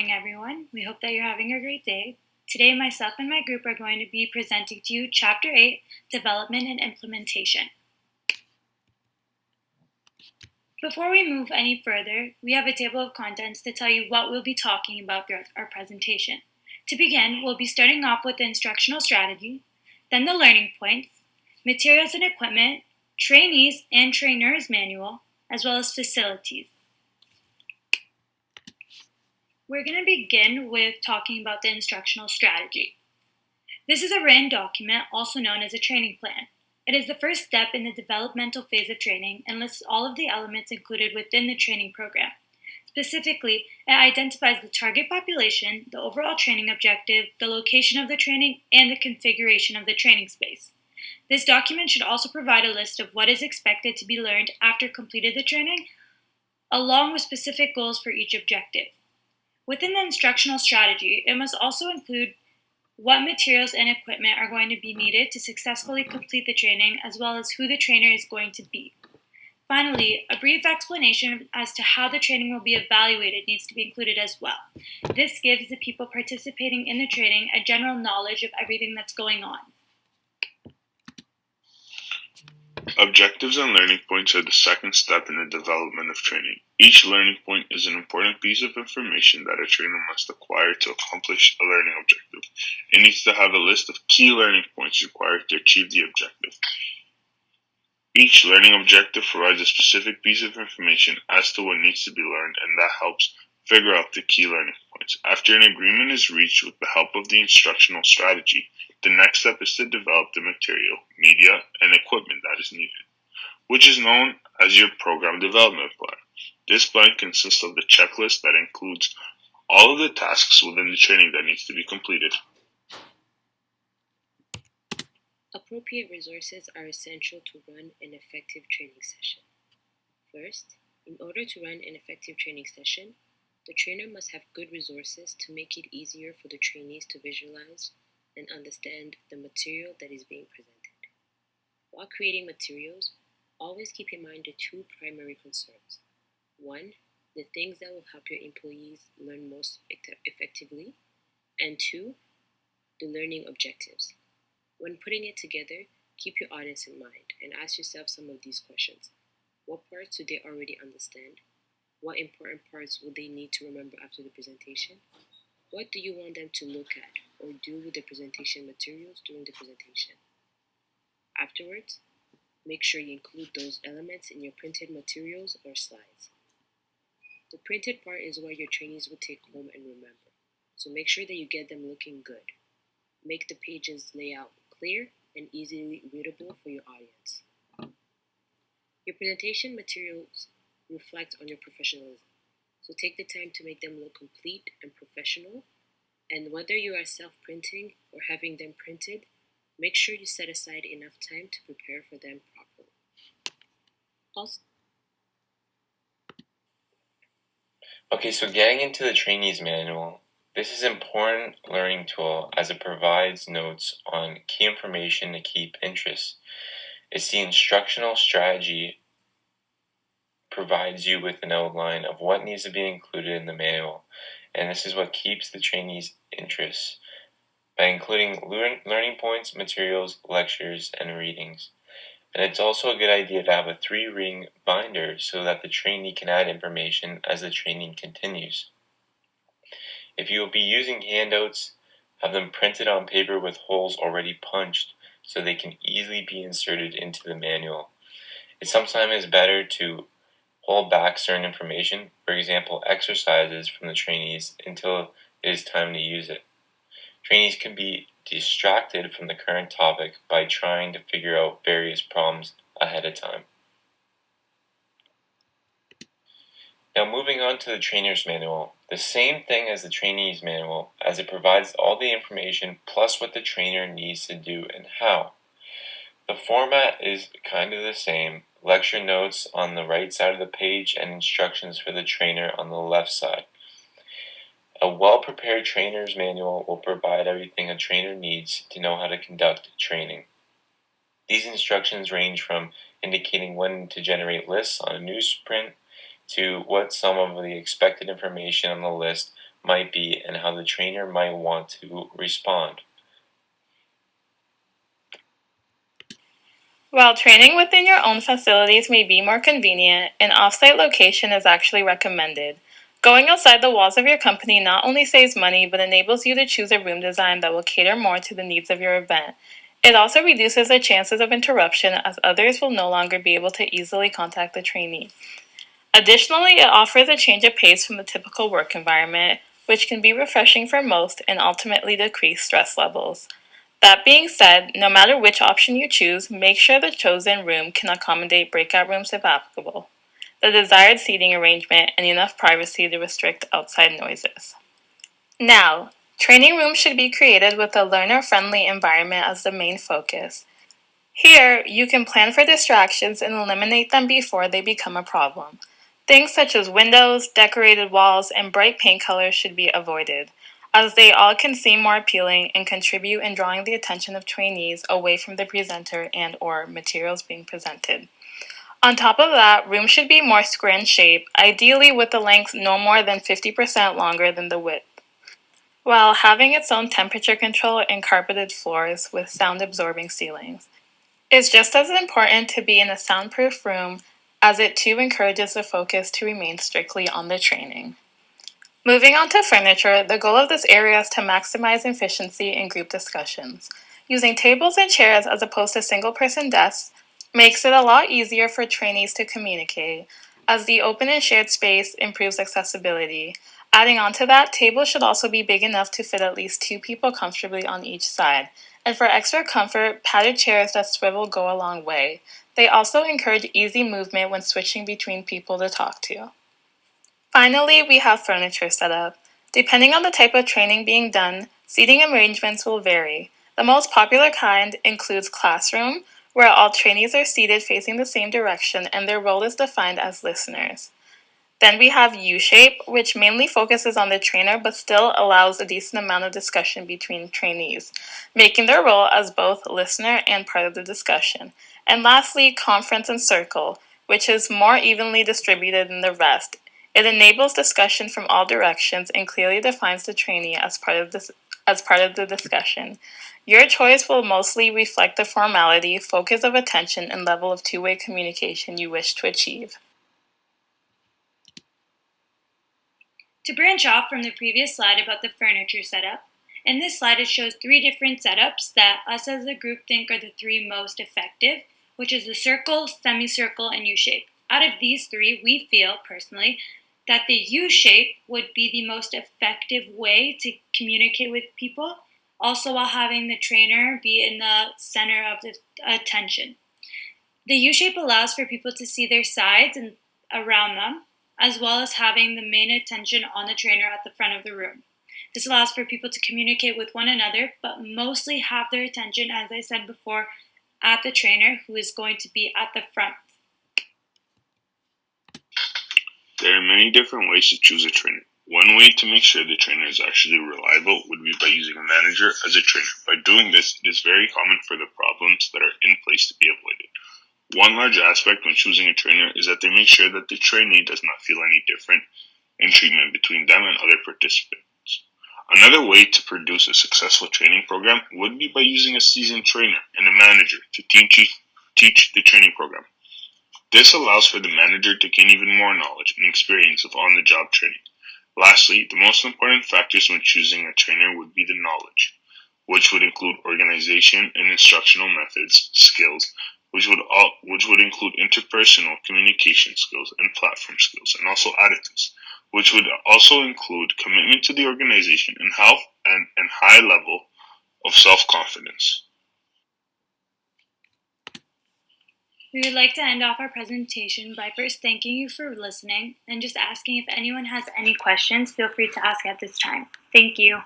Morning, everyone. We hope that you're having a great day. Today, myself and my group are going to be presenting to you Chapter 8, Development and Implementation. Before we move any further, we have a table of contents to tell you what we'll be talking about throughout our presentation. To begin, we'll be starting off with the instructional strategy, then the learning points, materials and equipment, trainees and trainers manual, as well as facilities. We're going to begin with talking about the instructional strategy. This is a written document, also known as a training plan. It is the first step in the developmental phase of training and lists all of the elements included within the training program. Specifically, it identifies the target population, the overall training objective, the location of the training, and the configuration of the training space. This document should also provide a list of what is expected to be learned after completed the training, along with specific goals for each objective. Within the instructional strategy, it must also include what materials and equipment are going to be needed to successfully complete the training, as well as who the trainer is going to be. Finally, a brief explanation as to how the training will be evaluated needs to be included as well. This gives the people participating in the training a general knowledge of everything that's going on. Objectives and learning points are the second step in the development of training. Each learning point is an important piece of information that a trainer must acquire to accomplish a learning objective. It needs to have a list of key learning points required to achieve the objective. Each learning objective provides a specific piece of information as to what needs to be learned, and that helps figure out the key learning points. After an agreement is reached with the help of the instructional strategy, the next step is to develop the material, media, and equipment that is needed, which is known as your program development plan. This plan consists of the checklist that includes all of the tasks within the training that needs to be completed. Appropriate resources are essential to run an effective training session. First, in order to run an effective training session, the trainer must have good resources to make it easier for the trainees to visualize and understand the material that is being presented. While creating materials, always keep in mind the two primary concerns. One, the things that will help your employees learn most effectively, and two, the learning objectives. When putting it together, keep your audience in mind and ask yourself some of these questions. What parts do they already understand? What important parts will they need to remember after the presentation? What do you want them to look at or do with the presentation materials during the presentation? Afterwards, make sure you include those elements in your printed materials or slides. The printed part is what your trainees will take home and remember, so make sure that you get them looking good. Make the pages layout clear and easily readable for your audience. Your presentation materials reflect on your professionalism, so take the time to make them look complete and professional, and whether you are self-printing or having them printed, make sure you set aside enough time to prepare for them properly. Okay, so getting into the trainees manual, this is an important learning tool as it provides notes on key information to keep interest. It's the instructional strategy provides you with an outline of what needs to be included in the manual, and this is what keeps the trainees' interest by including learning points, materials, lectures, and readings. And it's also a good idea to have a 3-ring binder so that the trainee can add information as the training continues. If you will be using handouts, have them printed on paper with holes already punched so they can easily be inserted into the manual. It sometimes is better to hold back certain information, for example exercises, from the trainees until it is time to use it. Trainees can be distracted from the current topic by trying to figure out various problems ahead of time. Now moving on to the trainer's manual, the same thing as the trainee's manual, as it provides all the information plus what the trainer needs to do and how. The format is kind of the same, lecture notes on the right side of the page and instructions for the trainer on the left side. A well-prepared trainer's manual will provide everything a trainer needs to know how to conduct training. These instructions range from indicating when to generate lists on a newsprint to what some of the expected information on the list might be and how the trainer might want to respond. While training within your own facilities may be more convenient, an off-site location is actually recommended. Going outside the walls of your company not only saves money, but enables you to choose a room design that will cater more to the needs of your event. It also reduces the chances of interruption, as others will no longer be able to easily contact the trainee. Additionally, it offers a change of pace from the typical work environment, which can be refreshing for most and ultimately decrease stress levels. That being said, no matter which option you choose, make sure the chosen room can accommodate breakout rooms if applicable, the desired seating arrangement, and enough privacy to restrict outside noises. Now, training rooms should be created with a learner-friendly environment as the main focus. Here, you can plan for distractions and eliminate them before they become a problem. Things such as windows, decorated walls, and bright paint colors should be avoided, as they all can seem more appealing and contribute in drawing the attention of trainees away from the presenter and/or materials being presented. On top of that, rooms should be more square in shape, ideally with the length no more than 50% longer than the width, while having its own temperature control and carpeted floors with sound-absorbing ceilings. It's just as important to be in a soundproof room, as it too encourages the focus to remain strictly on the training. Moving on to furniture, the goal of this area is to maximize efficiency in group discussions. Using tables and chairs as opposed to single-person desks makes it a lot easier for trainees to communicate, as the open and shared space improves accessibility. Adding on to that, tables should also be big enough to fit at least 2 people comfortably on each side. And for extra comfort, padded chairs that swivel go a long way. They also encourage easy movement when switching between people to talk to. Finally, we have furniture setup. Depending on the type of training being done, seating arrangements will vary. The most popular kind includes classroom, where all trainees are seated facing the same direction and their role is defined as listeners. Then we have U-shape, which mainly focuses on the trainer but still allows a decent amount of discussion between trainees, making their role as both listener and part of the discussion. And lastly, conference and circle, which is more evenly distributed than the rest. It enables discussion from all directions and clearly defines the trainee as part of the discussion. Your choice will mostly reflect the formality, focus of attention, and level of two-way communication you wish to achieve. To branch off from the previous slide about the furniture setup, in this slide it shows 3 different setups that us as a group think are the 3 most effective, which is the circle, semicircle, and U-shape. Out of these 3, we feel, personally, that the U-shape would be the most effective way to communicate with people, also while having the trainer be in the center of the attention. The U-shape allows for people to see their sides and around them, as well as having the main attention on the trainer at the front of the room. This allows for people to communicate with one another, but mostly have their attention, as I said before, at the trainer, who is going to be at the front. There are many different ways to choose a trainer. One way to make sure the trainer is actually reliable would be by using a manager as a trainer. By doing this, it is very common for the problems that are in place to be avoided. One large aspect when choosing a trainer is that they make sure that the trainee does not feel any different in treatment between them and other participants. Another way to produce a successful training program would be by using a seasoned trainer and a manager to teach the training program. This allows for the manager to gain even more knowledge and experience of on-the-job training. Lastly, the most important factors when choosing a trainer would be the knowledge, which would include organization and instructional methods, skills, which would include interpersonal communication skills and platform skills, and also attitudes, which would also include commitment to the organization and health and high level of self-confidence. We would like to end off our presentation by first thanking you for listening and just asking if anyone has any questions, feel free to ask at this time. Thank you.